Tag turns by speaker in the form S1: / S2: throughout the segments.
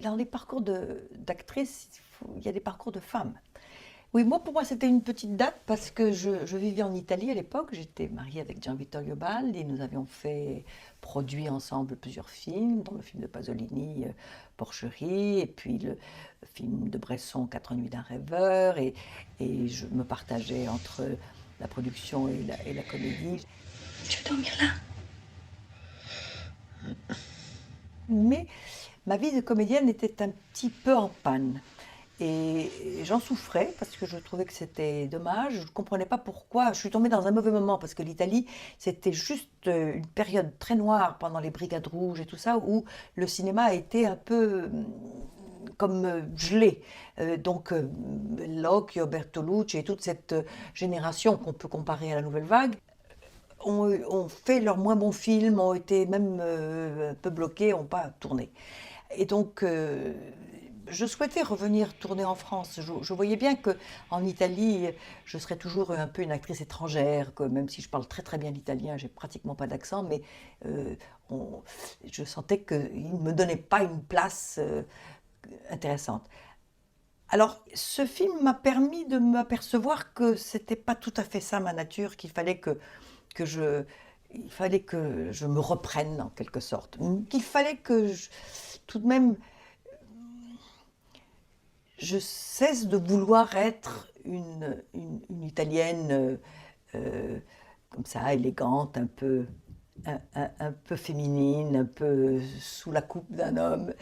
S1: Dans les parcours d'actrices, il y a des parcours de femmes. Oui, moi, pour moi, c'était une petite date parce que je vivais en Italie à l'époque. J'étais mariée avec Gian Vittorio Baldi. Nous avions produit ensemble plusieurs films, dont le film de Pasolini, Porcherie, et puis le film de Bresson, Quatre nuits d'un rêveur. Et je me partageais entre la production et la comédie.
S2: Tu veux dormir là?
S1: Mais ma vie de comédienne était un petit peu en panne. Et j'en souffrais parce que je trouvais que c'était dommage. Je ne comprenais pas pourquoi. Je suis tombée dans un mauvais moment parce que l'Italie, c'était juste une période très noire pendant les Brigades rouges et tout ça, où le cinéma a été un peu comme gelé. Locchio, Bertolucci et toute cette génération qu'on peut comparer à la Nouvelle Vague ont fait leurs moins bons films, ont été même un peu bloqués, n'ont pas tourné. Et donc, je souhaitais revenir tourner en France. Je voyais bien qu'en Italie, je serais toujours un peu une actrice étrangère, que même si je parle très très bien l'italien, j'ai pratiquement pas d'accent, mais euh, je sentais qu'ils ne me donnaient pas une place intéressante. Alors, ce film m'a permis de m'apercevoir que c'était pas tout à fait ça ma nature, que je, il fallait que je me reprenne en quelque sorte, qu'il fallait tout de même, je cesse de vouloir être une Italienne comme ça, élégante, un peu féminine, un peu sous la coupe d'un homme,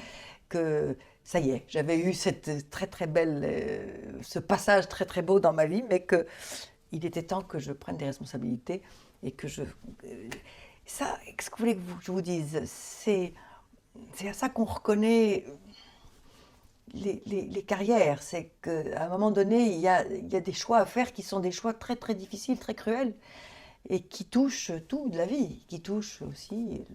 S1: que ça y est, j'avais eu cette très très belle, ce passage très très beau dans ma vie, mais que il était temps que je prenne des responsabilités et que ça, qu'est-ce que vous voulez que je vous dise? C'est à ça qu'on reconnaît les carrières. C'est qu'à un moment donné, il y a des choix à faire qui sont des choix très très difficiles, très cruels, et qui touchent tout de la vie, qui touchent aussi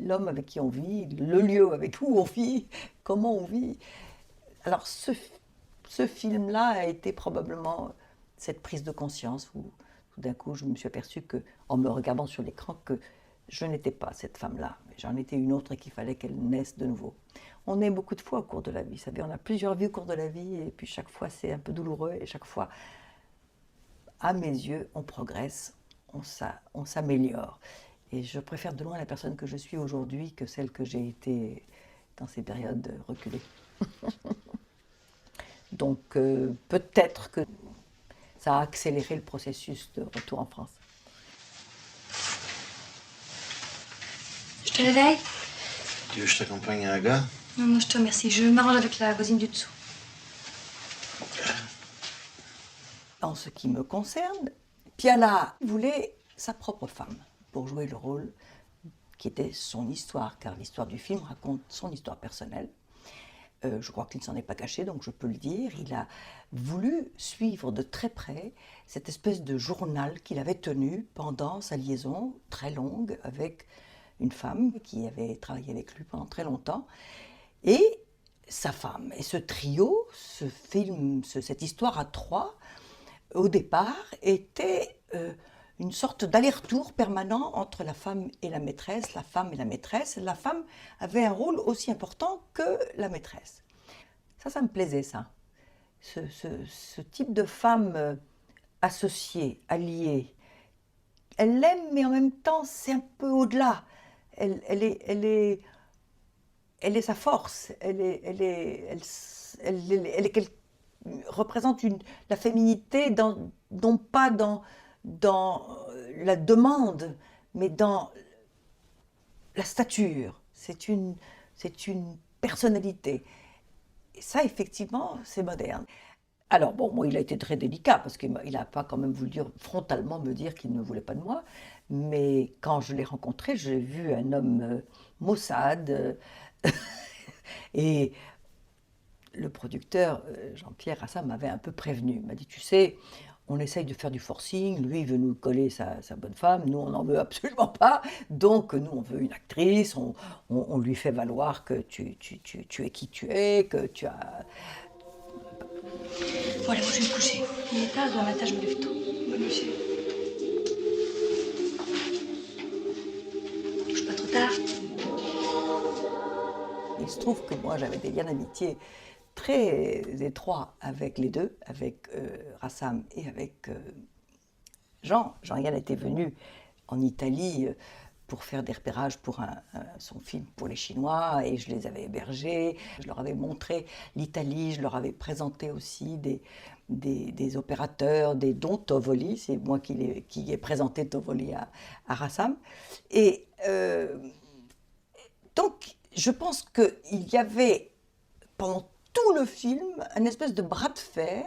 S1: l'homme avec qui on vit, le lieu avec où on vit, comment on vit. Alors ce film-là a été probablement cette prise de conscience où tout d'un coup je me suis aperçue que, en me regardant sur l'écran, que je n'étais pas cette femme-là, mais j'en étais une autre et qu'il fallait qu'elle naisse de nouveau. On est beaucoup de fois au cours de la vie, vous savez, on a plusieurs vies au cours de la vie et puis chaque fois c'est un peu douloureux et chaque fois, à mes yeux, on progresse, on s'améliore. Et je préfère de loin la personne que je suis aujourd'hui que celle que j'ai été dans ces périodes reculées. Donc peut-être que ça a accéléré le processus de retour en France.
S2: Je te réveille?
S3: Tu veux que je t'accompagne à la gare?
S2: Non, non, je te remercie. Je m'arrange avec la voisine du dessous.
S1: En ce qui me concerne, Piala voulait sa propre femme pour jouer le rôle qui était son histoire, car l'histoire du film raconte son histoire personnelle. Je crois qu'il ne s'en est pas caché, donc je peux le dire. Il a voulu suivre de très près cette espèce de journal qu'il avait tenu pendant sa liaison très longue avec une femme qui avait travaillé avec lui pendant très longtemps. Et sa femme. Et ce trio, ce film, cette histoire à trois, au départ, était une sorte d'aller-retour permanent entre la femme et la maîtresse, la femme et la maîtresse. La femme avait un rôle aussi important que la maîtresse. Ça me plaisait, ça. Ce type de femme associée, alliée. Elle l'aime, mais en même temps, c'est un peu au-delà. Elle est sa force. Elle représente la féminité, non pas dans la demande, mais dans la stature. C'est une personnalité. Et ça, effectivement, c'est moderne. Alors, bon, moi, il a été très délicat parce qu'il n'a pas quand même voulu frontalement me dire qu'il ne voulait pas de moi. Mais quand je l'ai rencontré, j'ai vu un homme maussade. Et le producteur, Jean-Pierre Assam, m'avait un peu prévenu. Il m'a dit, tu sais, on essaye de faire du forcing, lui il veut nous coller sa bonne femme, nous on n'en veut absolument pas, donc nous on veut une actrice, on lui fait valoir que tu es qui tu es, que tu as...
S2: Bon, allez, moi, je vais me coucher. Il est tard, demain matin, je me lève tôt. Bonne nuit, chérie. Couche pas trop tard.
S1: Il se trouve trouve que moi, j'avais des liens d'amitié très étroits avec les deux, avec Rassam et avec Jean. Jean-Yann était venu en Italie pour faire des repérages pour son film pour les Chinois, et je les avais hébergés, je leur avais montré l'Italie, je leur avais présenté aussi des opérateurs, dont Tovoli, c'est moi qui ai présenté Tovoli à Rassam. Et donc, je pense qu'il y avait, pendant tout le film, une espèce de bras de fer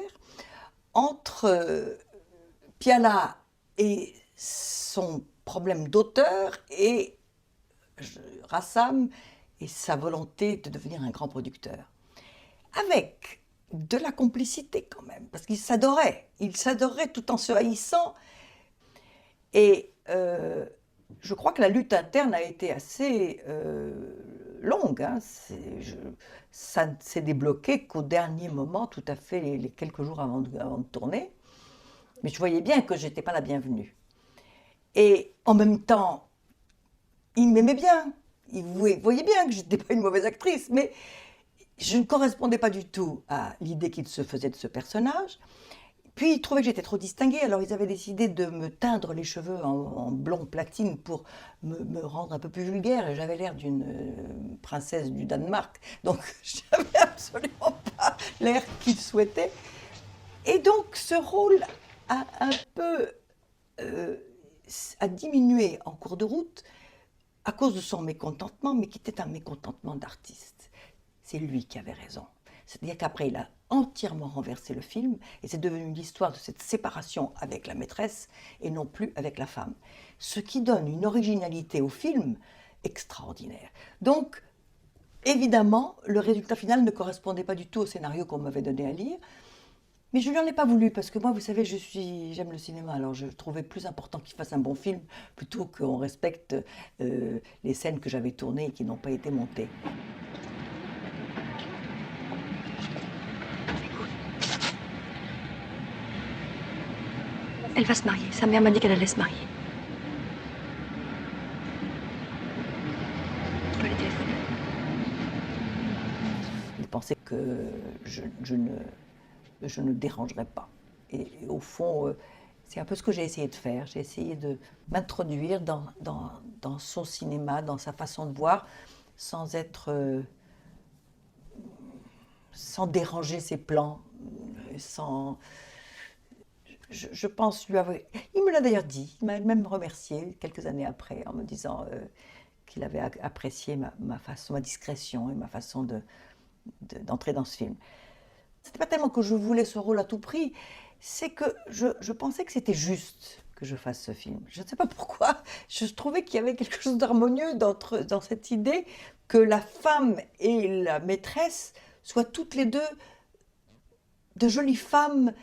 S1: entre Piala et son problème d'auteur et Rassam et sa volonté de devenir un grand producteur. Avec de la complicité quand même, parce qu'ils s'adoraient. Ils s'adoraient tout en se haïssant. Et je crois que la lutte interne a été assez longue. Hein. Ça ne s'est débloqué qu'au dernier moment, tout à fait les quelques jours avant de tourner. Mais je voyais bien que je n'étais pas la bienvenue. Et en même temps, il m'aimait bien. Il voyait bien que je n'étais pas une mauvaise actrice, mais je ne correspondais pas du tout à l'idée qu'il se faisait de ce personnage. Puis ils trouvaient que j'étais trop distinguée, alors ils avaient décidé de me teindre les cheveux en blond platine pour me rendre un peu plus vulgaire, et j'avais l'air d'une princesse du Danemark, donc je n'avais absolument pas l'air qu'ils souhaitaient. Et donc ce rôle a un peu a diminué en cours de route à cause de son mécontentement, mais qui était un mécontentement d'artiste. C'est lui qui avait raison. C'est-à-dire qu'après, il a entièrement renversé le film, et c'est devenu l'histoire de cette séparation avec la maîtresse et non plus avec la femme. Ce qui donne une originalité au film extraordinaire. Donc, évidemment, le résultat final ne correspondait pas du tout au scénario qu'on m'avait donné à lire, mais je ne lui en ai pas voulu, parce que moi, vous savez, j'aime le cinéma, alors je trouvais plus important qu'il fasse un bon film, plutôt qu'on respecte les scènes que j'avais tournées et qui n'ont pas été montées.
S2: Elle va se marier. Sa mère m'a dit qu'elle allait se marier. Je dois les téléphoner.
S1: Il pensait que je ne dérangerais pas. Et au fond, c'est un peu ce que j'ai essayé de faire. J'ai essayé de m'introduire dans son cinéma, dans sa façon de voir, sans déranger ses plans, je pense lui avoir... Il me l'a d'ailleurs dit, il m'a même remercié quelques années après en me disant qu'il avait apprécié ma discrétion et ma façon d'entrer dans ce film. C'était pas tellement que je voulais ce rôle à tout prix, c'est que je pensais que c'était juste que je fasse ce film. Je ne sais pas pourquoi, je trouvais qu'il y avait quelque chose d'harmonieux dans cette idée que la femme et la maîtresse soient toutes les deux de jolies femmes,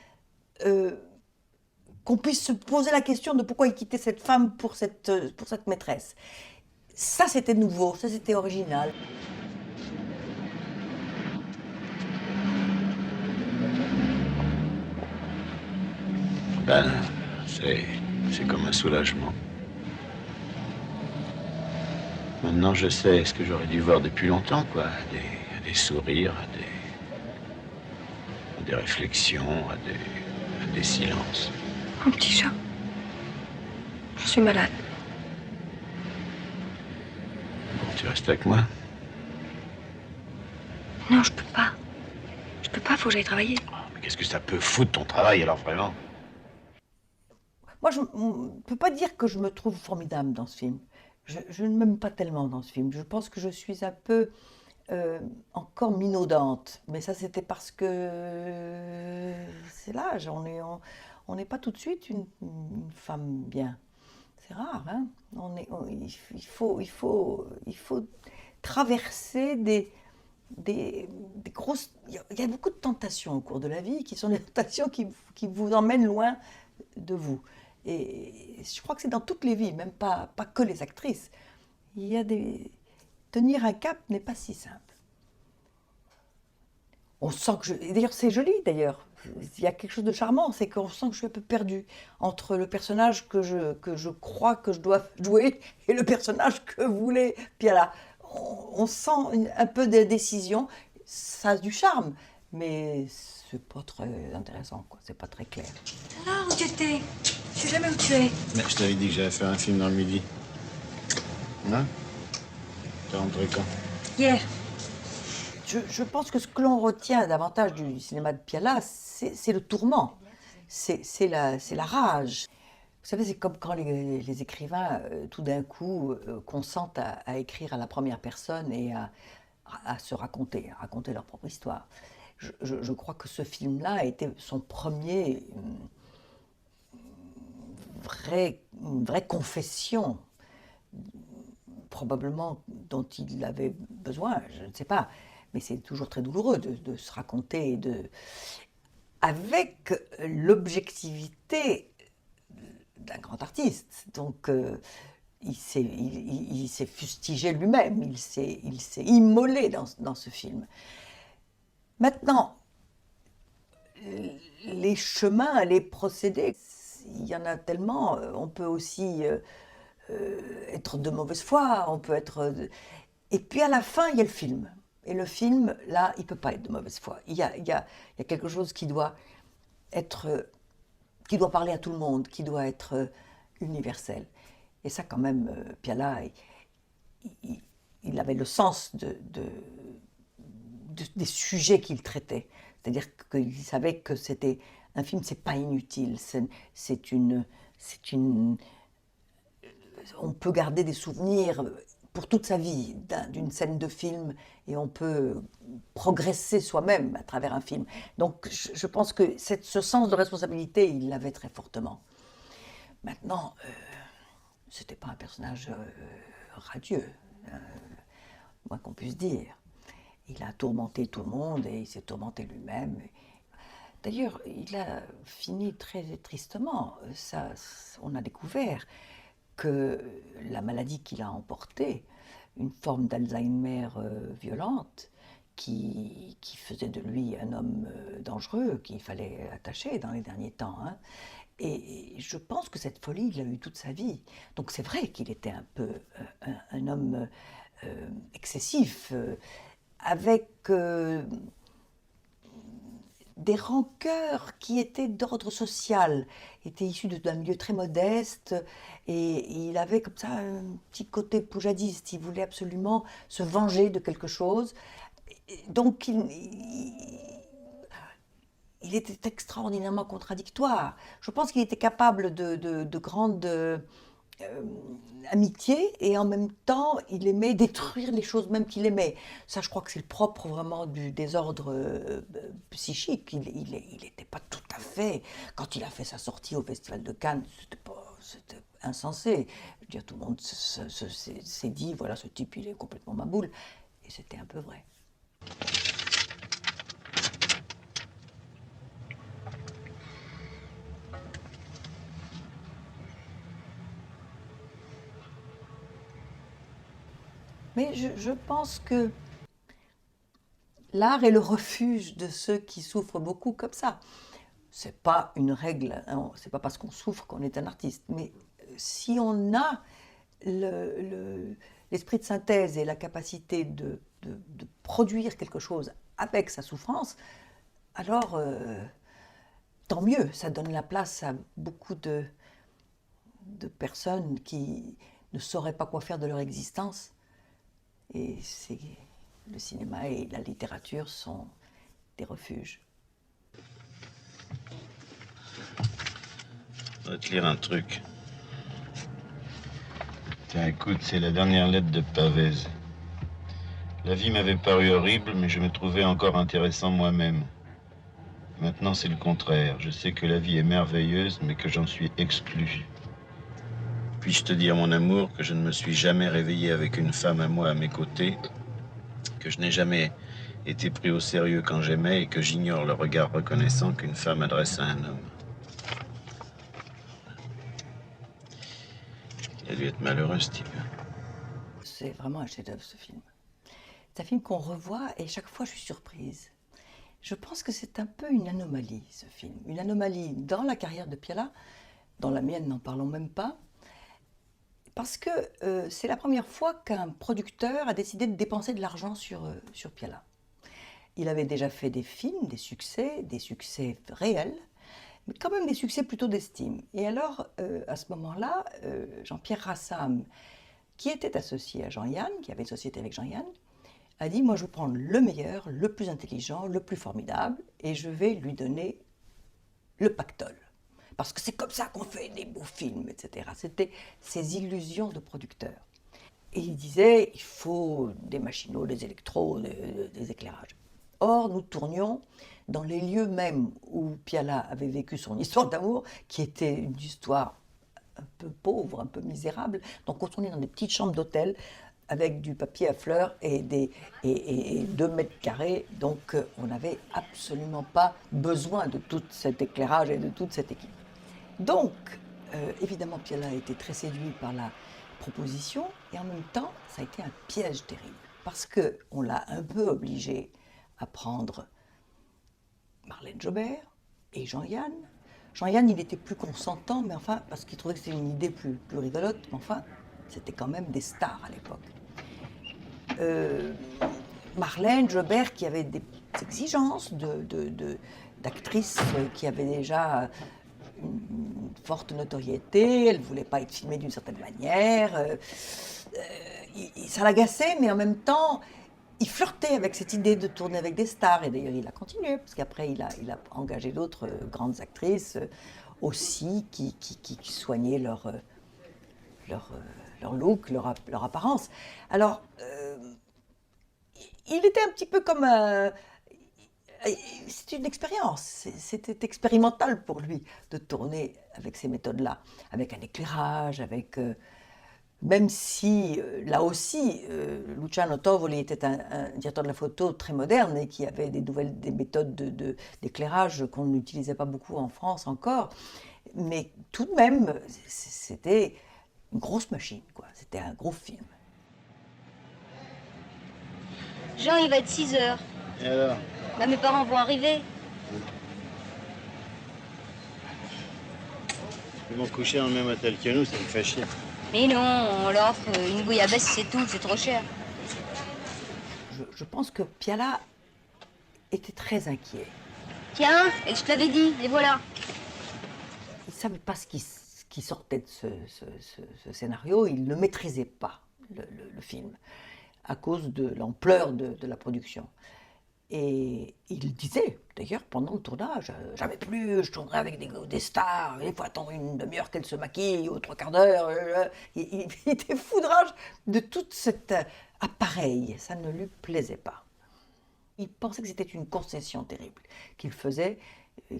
S1: qu'on puisse se poser la question de pourquoi il quittait cette femme pour cette maîtresse. Ça, c'était nouveau, ça, c'était original.
S4: Ben, c'est comme un soulagement. Maintenant, je sais ce que j'aurais dû voir depuis longtemps, quoi. Des sourires, à des réflexions, à des silences.
S2: Mon petit chat. Je suis malade.
S4: Bon, tu restes avec moi?
S2: Non, je peux pas. Je peux pas, faut que j'aille travailler.
S4: Mais qu'est-ce que ça peut foutre ton travail, alors, vraiment?
S1: Moi, je ne peux pas dire que je me trouve formidable dans ce film. Je ne m'aime pas tellement dans ce film. Je pense que je suis un peu encore minaudante. Mais ça, c'était parce que c'est l'âge. On n'est pas tout de suite une femme bien. C'est rare, hein. Il faut traverser des grosses... Il y a beaucoup de tentations au cours de la vie qui sont des tentations qui vous emmènent loin de vous. Et je crois que c'est dans toutes les vies, même pas que les actrices. Tenir un cap n'est pas si simple. On sent que d'ailleurs, c'est joli, d'ailleurs. Il y a quelque chose de charmant, c'est qu'on sent que je suis un peu perdue entre le personnage que je crois que je dois jouer et le personnage que voulait Piala. on sent un peu de décision, ça a du charme, mais c'est pas très intéressant, quoi. C'est pas très clair.
S2: Alors, où tu étais? Je sais jamais où tu es.
S3: Mais je t'avais dit que j'allais faire un film dans le midi. Hein? T'es rentré quand?
S2: Hier.
S1: Je pense que ce que l'on retient davantage du cinéma de Piala, c'est le tourment, c'est la rage. Vous savez, c'est comme quand les écrivains, tout d'un coup, consentent à écrire à la première personne et à se raconter, à raconter leur propre histoire. Je crois que ce film-là a été son premier une vraie confession, probablement dont il avait besoin, je ne sais pas. Mais c'est toujours très douloureux de se raconter avec l'objectivité d'un grand artiste. Donc, il s'est fustigé lui-même, il s'est immolé dans ce film. Maintenant, les chemins, les procédés, il y en a tellement. On peut aussi être de mauvaise foi, on peut être... Et puis à la fin, il y a le film. Et le film, là, il ne peut pas être de mauvaise foi. Il y a quelque chose qui doit parler à tout le monde, qui doit être universel. Et ça, quand même, Piala, il avait le sens des sujets qu'il traitait. C'est-à-dire qu'il savait que c'était un film, c'est pas inutile. On peut garder des souvenirs pour toute sa vie d'une scène de film et on peut progresser soi-même à travers un film. Donc je pense que ce sens de responsabilité, il l'avait très fortement. Maintenant, c'était pas un personnage radieux, moins qu'on puisse dire. Il a tourmenté tout le monde et il s'est tourmenté lui-même. D'ailleurs, il a fini très tristement. On a découvert que la maladie qu'il a emportée, une forme d'Alzheimer violente, qui faisait de lui un homme dangereux, qu'il fallait attacher dans les derniers temps. Hein. Et je pense que cette folie, il l'a eu toute sa vie. Donc c'est vrai qu'il était un peu un homme excessif, avec des rancœurs qui étaient d'ordre social, était issu d'un milieu très modeste et il avait comme ça un petit côté poujadiste, il voulait absolument se venger de quelque chose. Donc il était extraordinairement contradictoire. Je pense qu'il était capable de grandes amitié et en même temps il aimait détruire les choses même qu'il aimait. Ça, je crois que c'est le propre vraiment du désordre psychique. Il n'était pas tout à fait. Quand il a fait sa sortie au Festival de Cannes, c'était insensé. Je veux dire, tout le monde s'est dit, voilà, ce type, il est complètement maboule. Et c'était un peu vrai. Mais je pense que l'art est le refuge de ceux qui souffrent beaucoup comme ça. C'est pas une règle, hein, c'est pas parce qu'on souffre qu'on est un artiste. Mais si on a l'esprit de synthèse et la capacité de produire quelque chose avec sa souffrance, alors tant mieux, ça donne la place à beaucoup de personnes qui ne sauraient pas quoi faire de leur existence. Et le cinéma et la littérature sont des refuges.
S3: Je vais te lire un truc. Tiens, écoute, c'est la dernière lettre de Pavez. La vie m'avait paru horrible, mais je me trouvais encore intéressant moi-même. Maintenant, c'est le contraire. Je sais que la vie est merveilleuse, mais que j'en suis exclu. Puis-je te dire, mon amour, que je ne me suis jamais réveillé avec une femme à moi à mes côtés, que je n'ai jamais été pris au sérieux quand j'aimais et que j'ignore le regard reconnaissant qu'une femme adresse à un homme. Il a dû être malheureux, ce type.
S1: C'est vraiment un chef-d'œuvre, ce film. C'est un film qu'on revoit et chaque fois je suis surprise. Je pense que c'est un peu une anomalie, ce film. Une anomalie dans la carrière de Piala, dans la mienne, n'en parlons même pas, Parce que c'est la première fois qu'un producteur a décidé de dépenser de l'argent sur Piala. Il avait déjà fait des films, des succès réels, mais quand même des succès plutôt d'estime. Et alors, à ce moment-là, Jean-Pierre Rassam, qui était associé à Jean-Yann, qui avait une société avec Jean-Yann, a dit, moi je vais prendre le meilleur, le plus intelligent, le plus formidable, et je vais lui donner le pactole. Parce que c'est comme ça qu'on fait des beaux films, etc. C'était ces illusions de producteurs. Et il disait, il faut des machinaux, des électros, des éclairages. Or, nous tournions dans les lieux mêmes où Piala avait vécu son histoire d'amour, qui était une histoire un peu pauvre, un peu misérable. Donc on tournait dans des petites chambres d'hôtel avec du papier à fleurs et 2 mètres carrés. Donc on n'avait absolument pas besoin de tout cet éclairage et de toute cette équipe. Donc, évidemment, Piala a été très séduit par la proposition, et en même temps, ça a été un piège terrible, parce qu'on l'a un peu obligé à prendre Marlène Jobert et Jean-Yann. Jean-Yann, il était plus consentant, mais enfin, parce qu'il trouvait que c'était une idée plus rigolote, mais enfin, c'était quand même des stars à l'époque. Marlène Jobert, qui avait des exigences d'actrices qui avaient déjà une forte notoriété, elle ne voulait pas être filmée d'une certaine manière. Ça l'agaçait, mais en même temps, il flirtait avec cette idée de tourner avec des stars. Et d'ailleurs, il a continué, parce qu'après, il a engagé d'autres grandes actrices aussi qui soignaient leur look, leur apparence. Alors, il était un petit peu comme un... C'est une expérience, c'était expérimental pour lui de tourner avec ces méthodes-là, avec un éclairage, avec... même si, là aussi, Luciano Tovoli était un directeur de la photo très moderne et qui avait des méthodes d'éclairage qu'on n'utilisait pas beaucoup en France encore, mais tout de même, c'était une grosse machine, quoi. C'était un gros film.
S5: Jean, il va être 6 heures.
S3: Et alors?
S5: Bah, mes parents vont arriver.
S3: Ils vont coucher dans le même hôtel que nous, ça me fait chier.
S5: Mais non, on leur offre une bouillabaisse, c'est tout, c'est trop cher.
S1: Je pense que Piala était très inquiet.
S5: Tiens, et je te l'avais dit, et voilà.
S1: Il ne savait pas ce qui sortait de ce scénario, il ne maîtrisait pas le film à cause de l'ampleur de la production. Et il disait, d'ailleurs, pendant le tournage, jamais plus, je tournerai avec des stars, il faut attendre une demi-heure qu'elles se maquillent, ou 3/4 d'heure. Il était foudrage de tout cet appareil, ça ne lui plaisait pas. Il pensait que c'était une concession terrible qu'il faisait,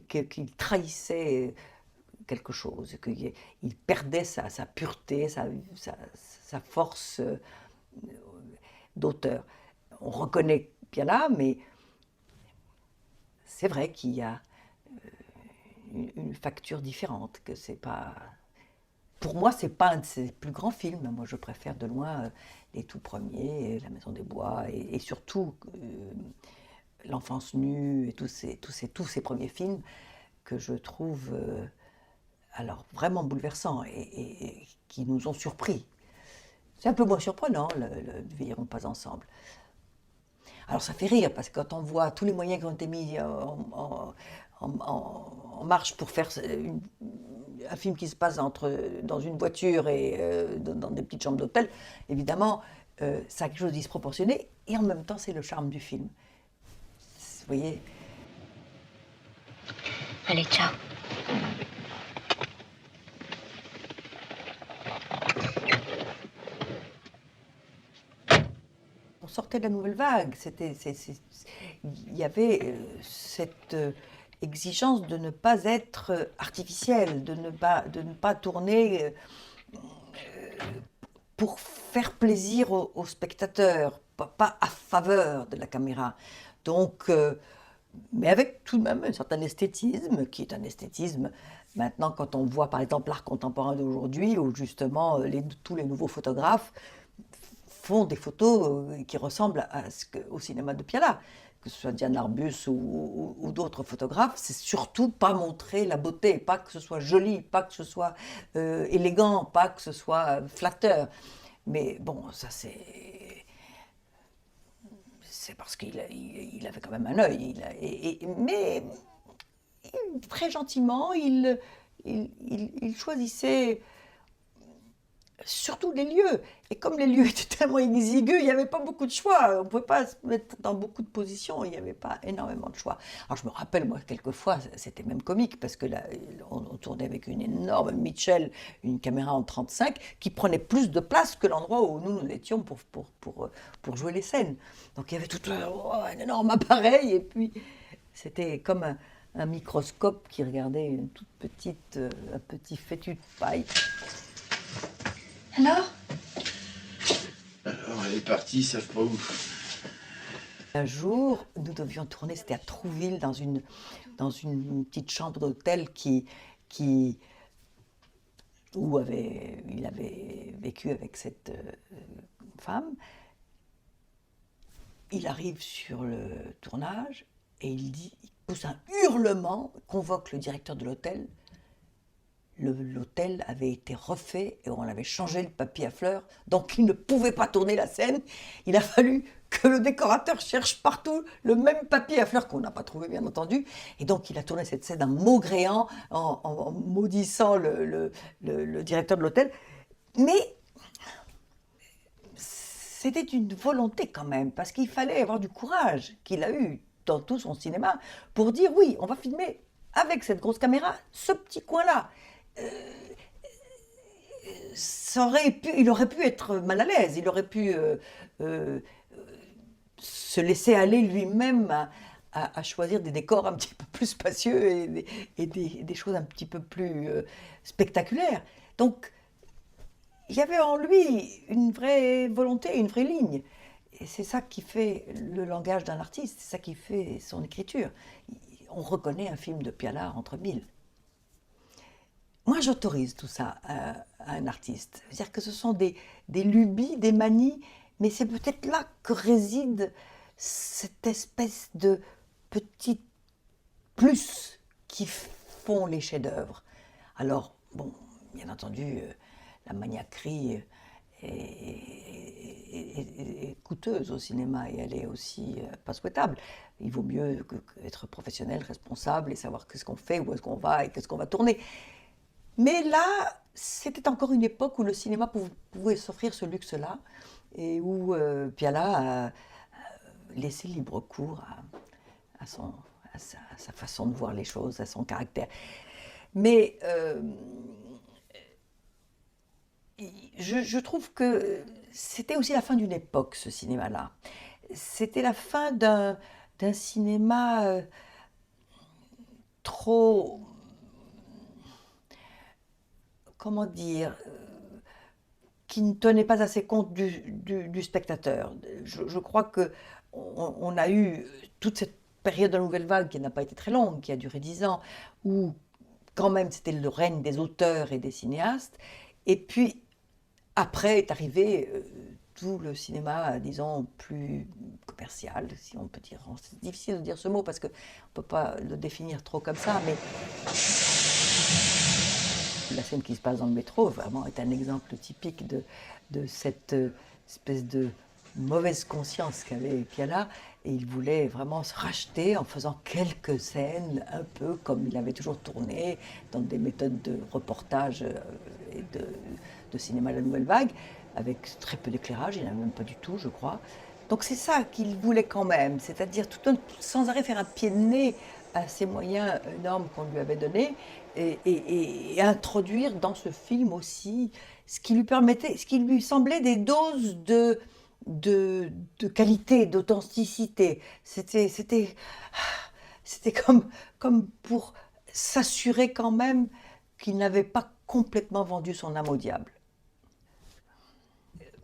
S1: qu'il trahissait quelque chose, qu'il perdait sa pureté, sa force d'auteur. On reconnaît Piala, mais c'est vrai qu'il y a une facture différente, que c'est pas... Pour moi, c'est pas un de ses plus grands films. Moi, je préfère de loin les tout premiers, La Maison des Bois, et surtout L'Enfance nue, et tous ces premiers films que je trouve alors vraiment bouleversants et qui nous ont surpris. C'est un peu moins surprenant, le Veillerons pas ensemble. Alors ça fait rire, parce que quand on voit tous les moyens qui ont été mis en marche pour faire un film qui se passe dans une voiture et dans des petites chambres d'hôtel, évidemment, ça a quelque chose de disproportionné, et en même temps, c'est le charme du film. Vous voyez?
S5: Allez, ciao.
S1: On sortait de la nouvelle vague, il y avait cette exigence de ne pas être artificiel, de ne pas tourner pour faire plaisir aux spectateurs, pas à faveur de la caméra. Donc, mais avec tout de même un certain esthétisme, qui est un esthétisme, maintenant quand on voit par exemple l'art contemporain d'aujourd'hui, où justement tous les nouveaux photographes font des photos qui ressemblent au cinéma de Piala. que ce soit Diane Arbus ou d'autres photographes, c'est surtout pas montrer la beauté, pas que ce soit joli, pas que ce soit élégant, pas que ce soit flatteur. Mais bon, ça c'est parce qu'il avait quand même un œil. Mais très gentiment, il choisissait surtout les lieux. Et comme les lieux étaient tellement exigus, il n'y avait pas beaucoup de choix. On ne pouvait pas se mettre dans beaucoup de positions, il n'y avait pas énormément de choix. Alors je me rappelle, moi, quelquefois, c'était même comique, parce que là, on tournait avec une énorme Mitchell, une caméra en 35, qui prenait plus de place que l'endroit où nous étions pour jouer les scènes. Donc il y avait tout un énorme appareil, et puis c'était comme un microscope qui regardait une toute petite, un petit fétu de paille.
S2: Alors?
S4: Alors, elle est partie, ils savent pas où.
S1: Un jour, nous devions tourner, c'était à Trouville, dans une petite chambre d'hôtel où il avait vécu avec cette femme. Il arrive sur le tournage et il pousse un hurlement, convoque le directeur de l'hôtel. L'hôtel avait été refait et on avait changé le papier à fleurs, donc il ne pouvait pas tourner la scène. Il a fallu que le décorateur cherche partout le même papier à fleurs qu'on n'a pas trouvé, bien entendu. Et donc il a tourné cette scène en maugréant, en maudissant le directeur de l'hôtel. Mais c'était une volonté quand même, parce qu'il fallait avoir du courage qu'il a eu dans tout son cinéma pour dire oui, on va filmer avec cette grosse caméra ce petit coin-là. Il aurait pu être mal à l'aise, il aurait pu se laisser aller lui-même à choisir des décors un petit peu plus spacieux et des choses un petit peu plus spectaculaires. Donc, il y avait en lui une vraie volonté, une vraie ligne. Et c'est ça qui fait le langage d'un artiste, c'est ça qui fait son écriture. On reconnaît un film de Piala entre mille. Moi, j'autorise tout ça à un artiste. C'est-à-dire que ce sont des lubies, des manies, mais c'est peut-être là que réside cette espèce de petit plus qui font les chefs-d'œuvre. Alors, bon, bien entendu, la maniaquerie est coûteuse au cinéma et elle est aussi pas souhaitable. Il vaut mieux être professionnel, responsable et savoir qu'est-ce qu'on fait, où est-ce qu'on va et qu'est-ce qu'on va tourner. Mais là, c'était encore une époque où le cinéma pouvait s'offrir ce luxe-là et où Piala a laissé libre cours à sa façon de voir les choses, à son caractère. Mais je trouve que c'était aussi la fin d'une époque, ce cinéma-là. C'était la fin d'un cinéma trop... comment dire, qui ne tenait pas assez compte du spectateur. Je crois qu'on a eu toute cette période de la Nouvelle Vague qui n'a pas été très longue, qui a duré 10 ans, où quand même c'était le règne des auteurs et des cinéastes. Et puis après est arrivé tout le cinéma, disons, plus commercial, si on peut dire. C'est difficile de dire ce mot parce qu'on ne peut pas le définir trop comme ça, mais... La scène qui se passe dans le métro, vraiment, est un exemple typique de cette espèce de mauvaise conscience qu'avait Piala. Et il voulait vraiment se racheter en faisant quelques scènes, un peu comme il avait toujours tourné, dans des méthodes de reportage et de cinéma de la Nouvelle Vague, avec très peu d'éclairage, il n'y en avait même pas du tout, je crois. Donc c'est ça qu'il voulait quand même, c'est-à-dire sans arrêt faire un pied de nez à ces moyens énormes qu'on lui avait donnés et introduire dans ce film aussi ce qui lui semblait des doses de qualité, d'authenticité. C'était comme pour s'assurer quand même qu'il n'avait pas complètement vendu son âme au diable.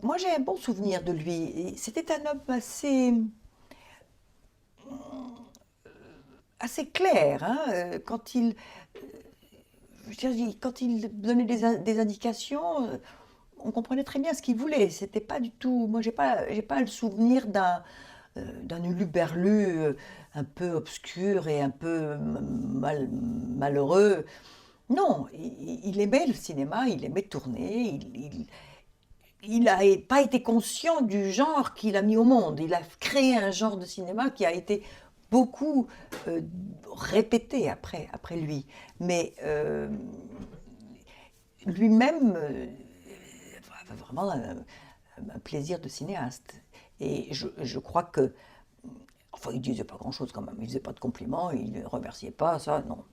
S1: Moi, j'ai un bon souvenir de lui. C'était un homme assez clair, hein, quand il donnait des indications, on comprenait très bien ce qu'il voulait. C'était pas du tout. Moi, j'ai pas le souvenir d'un huluberlu un peu obscur et un peu malheureux. Non, il aimait le cinéma, il aimait tourner, il n'a pas été conscient du genre qu'il a mis au monde. Il a créé un genre de cinéma qui a été beaucoup répété après lui. Mais lui-même avait vraiment un plaisir de cinéaste. Et je crois que... Enfin, il disait pas grand-chose quand même. Il faisait pas de compliments, il ne remerciait pas, ça, non.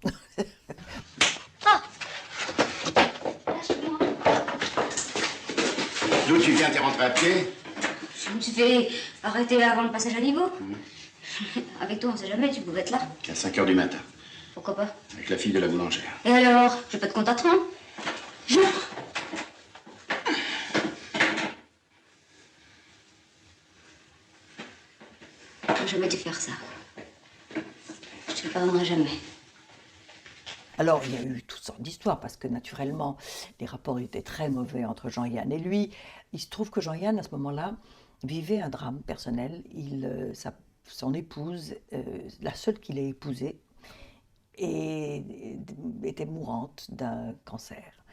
S6: D'où tu viens, t'es rentré à pied?
S5: Je me suis fait arrêter là avant le passage à niveau. Avec toi, on sait jamais, tu pouvais être là.
S6: À 5 h du matin,
S5: Pourquoi pas?
S6: avec la fille de la boulangère.
S5: Et alors? J'ai pas de compte à te rendre? Non. J'aurais jamais dû faire ça. Je te le pardonnerai jamais.
S1: Alors, il y a eu toutes sortes d'histoires, parce que naturellement, les rapports étaient très mauvais entre Jean-Yann et lui. Il se trouve que Jean-Yann, à ce moment-là, vivait un drame personnel. Son épouse, la seule qu'il ait épousée, était mourante d'un cancer.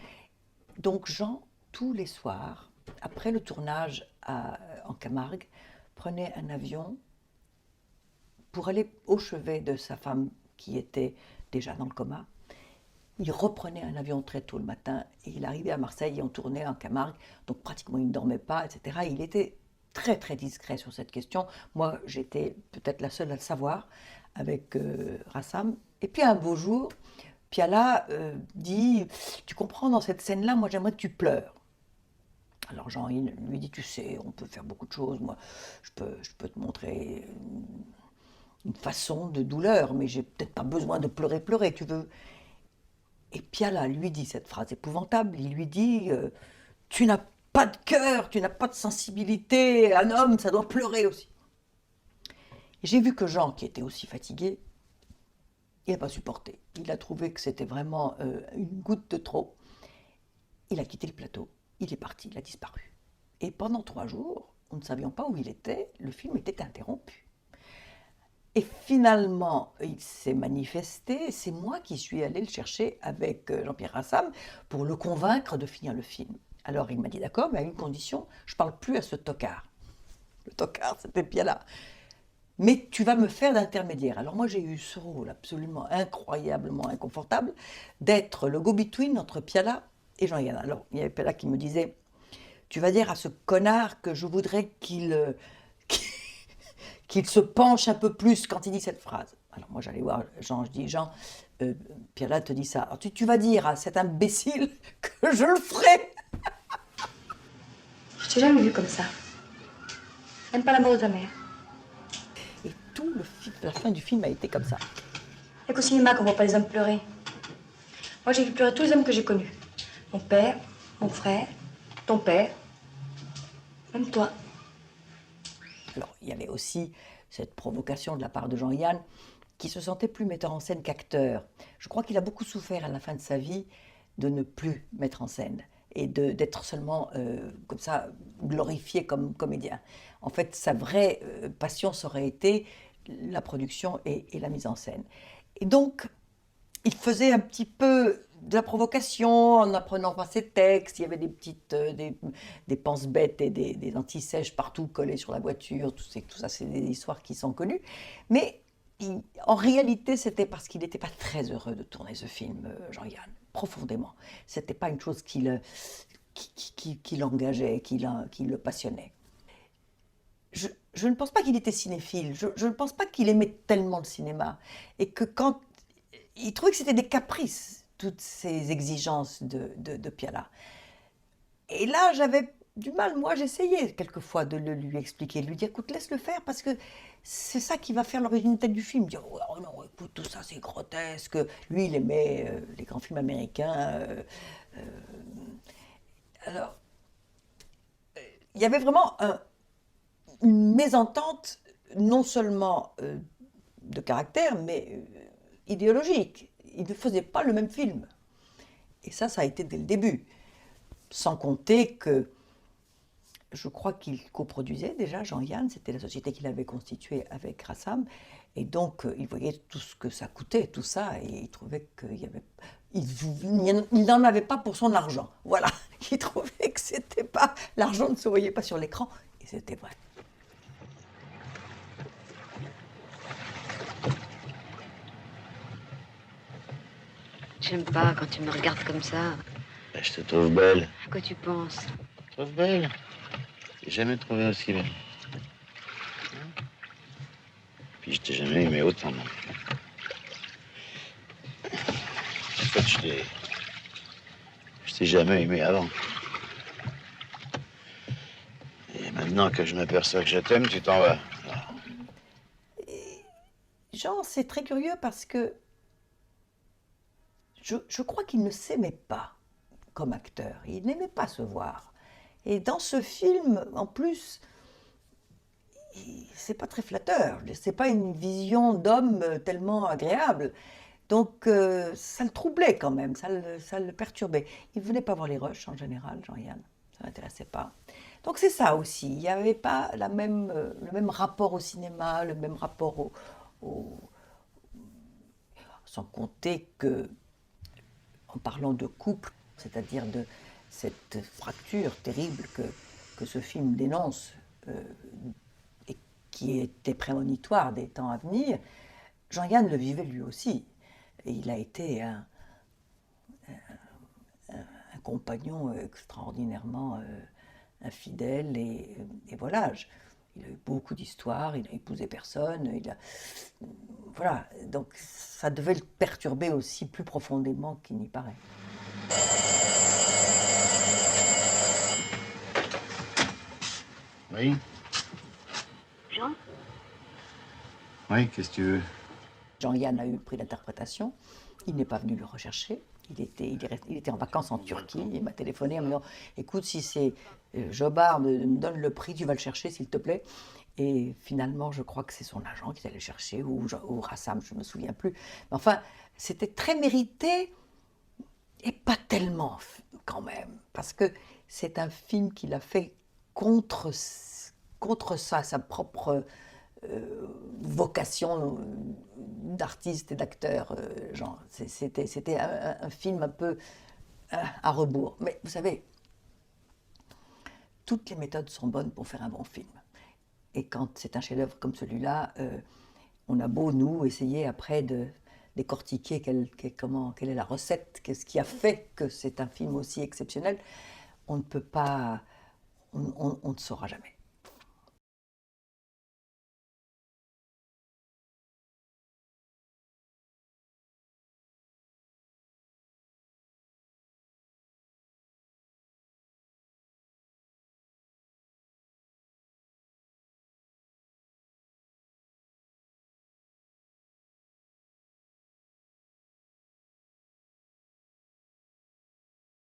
S1: Donc Jean, tous les soirs, après le tournage en Camargue, prenait un avion pour aller au chevet de sa femme qui était déjà dans le coma. Il reprenait un avion très tôt le matin et il arrivait à Marseille et on tournait en Camargue, donc pratiquement il ne dormait pas, etc. Il était très très discret sur cette question. Moi, j'étais peut-être la seule à le savoir avec Rassam. Et puis un beau jour, Piala dit « Tu comprends, dans cette scène-là, moi j'aimerais que tu pleures. » Alors Jean lui dit « Tu sais, on peut faire beaucoup de choses. Moi, je peux te montrer une façon de douleur, mais j'ai peut-être pas besoin de pleurer, tu veux. » Et Piala lui dit cette phrase épouvantable, il lui dit « Tu n'as pas de cœur, tu n'as pas de sensibilité, un homme, ça doit pleurer aussi. » J'ai vu que Jean, qui était aussi fatigué, il n'a pas supporté. Il a trouvé que c'était vraiment une goutte de trop. Il a quitté le plateau, il est parti, il a disparu. Et pendant 3 jours, nous ne savions pas où il était, le film était interrompu. Et finalement, il s'est manifesté, c'est moi qui suis allée le chercher avec Jean-Pierre Rassam pour le convaincre de finir le film. Alors il m'a dit d'accord, mais à une condition, je ne parle plus à ce tocard. Le tocard, c'était Piala. Mais tu vas me faire d'intermédiaire. Alors moi j'ai eu ce rôle absolument incroyablement inconfortable d'être le go-between entre Piala et Jean-Yann. Alors il y avait Piala qui me disait, tu vas dire à ce connard que je voudrais qu'il se penche un peu plus quand il dit cette phrase. Alors moi j'allais voir Jean, je dis Jean, Piala te dit ça. Alors tu vas dire à cet imbécile que je le ferai.
S2: Je t'ai jamais vu comme ça. Même pas la mort de ta mère.
S1: Et tout la fin du film a été comme ça.
S2: Il n'y a qu'au cinéma qu'on voit pas les hommes pleurer. Moi, j'ai vu pleurer tous les hommes que j'ai connus. Mon père, mon frère, ton père, même toi.
S1: Alors, il y avait aussi cette provocation de la part de Jean-Yann, qui se sentait plus metteur en scène qu'acteur. Je crois qu'il a beaucoup souffert à la fin de sa vie de ne plus mettre en scène et d'être seulement comme ça glorifié comme comédien. En fait, sa vraie passion, ça aurait été la production et la mise en scène. Et donc, il faisait un petit peu de la provocation en apprenant par ses textes. Il y avait des petites des pense-bêtes et des antisèches partout collés sur la voiture. Tout ça, c'est des histoires qui sont connues. Mais en réalité, c'était parce qu'il n'était pas très heureux de tourner ce film, Jean-Yann, profondément. C'était pas une chose qui l'engageait, qui le passionnait. Je ne pense pas qu'il était cinéphile. Je ne pense pas qu'il aimait tellement le cinéma. Et que quand il trouvait que c'était des caprices, toutes ces exigences de Piala. Et là, j'avais du mal. Moi, j'essayais quelquefois de le lui expliquer, de lui dire, écoute, laisse-le faire, parce que c'est ça qui va faire l'originalité du film. Dire, oh non, écoute, tout ça, c'est grotesque. Lui, il aimait les grands films américains. Alors, il y avait vraiment une mésentente, non seulement de caractère, mais idéologique. Ils ne faisaient pas le même film. Et ça a été dès le début. Sans compter que je crois qu'il coproduisait déjà, Jean-Yann, c'était la société qu'il avait constituée avec Rassam, et donc il voyait tout ce que ça coûtait, tout ça, et il trouvait qu'il y avait... Il n'en avait pas pour son argent, voilà. Il trouvait que c'était pas... L'argent ne se voyait pas sur l'écran, et c'était vrai.
S7: J'aime pas quand tu me regardes comme ça.
S4: Ben, je te trouve belle.
S7: À quoi tu penses?
S4: Je te trouve belle. J'ai jamais trouvé aussi belle. Puis je t'ai jamais aimé autant non plus. En fait, je t'ai jamais aimé avant. Et maintenant que je m'aperçois que je t'aime, tu t'en vas.
S1: Jean, c'est très curieux parce que je crois qu'il ne s'aimait pas comme acteur. Il n'aimait pas se voir. Et dans ce film, en plus, c'est pas très flatteur. C'est pas une vision d'homme tellement agréable. Donc ça le troublait quand même, ça le perturbait. Il ne venait pas voir les rushs en général, Jean-Yann. Ça ne l'intéressait pas. Donc c'est ça aussi. Il n'y avait pas le même rapport au cinéma, le même rapport sans compter que, en parlant de couple, c'est-à-dire de cette fracture terrible que ce film dénonce et qui était prémonitoire des temps à venir, Jean-Yann le vivait lui aussi. Et il a été un compagnon extraordinairement infidèle et voilà. Il a eu beaucoup d'histoires, il n'a épousé personne, voilà, donc ça devait le perturber aussi plus profondément qu'il n'y paraît.
S3: Oui?
S7: Jean?
S3: Oui, qu'est-ce que tu veux?
S1: Jean-Yann a eu le prix d'interprétation, il n'est pas venu le rechercher, il était en vacances en Turquie, il m'a téléphoné en me disant « Écoute, si c'est Jobard me donne le prix, tu vas le chercher s'il te plaît ». Et finalement, je crois que c'est son agent qui est allé le chercher, ou Rassam, je ne me souviens plus. Mais enfin, c'était très mérité, et pas tellement quand même, parce que c'est un film qu'il a fait contre ça, sa propre vocation d'artiste et d'acteur. C'était un film un peu à rebours. Mais vous savez, toutes les méthodes sont bonnes pour faire un bon film. Et quand c'est un chef-d'œuvre comme celui-là, on a beau, nous, essayer après de décortiquer quelle est la recette, qu'est-ce qui a fait que c'est un film aussi exceptionnel, on ne peut pas, on ne saura jamais.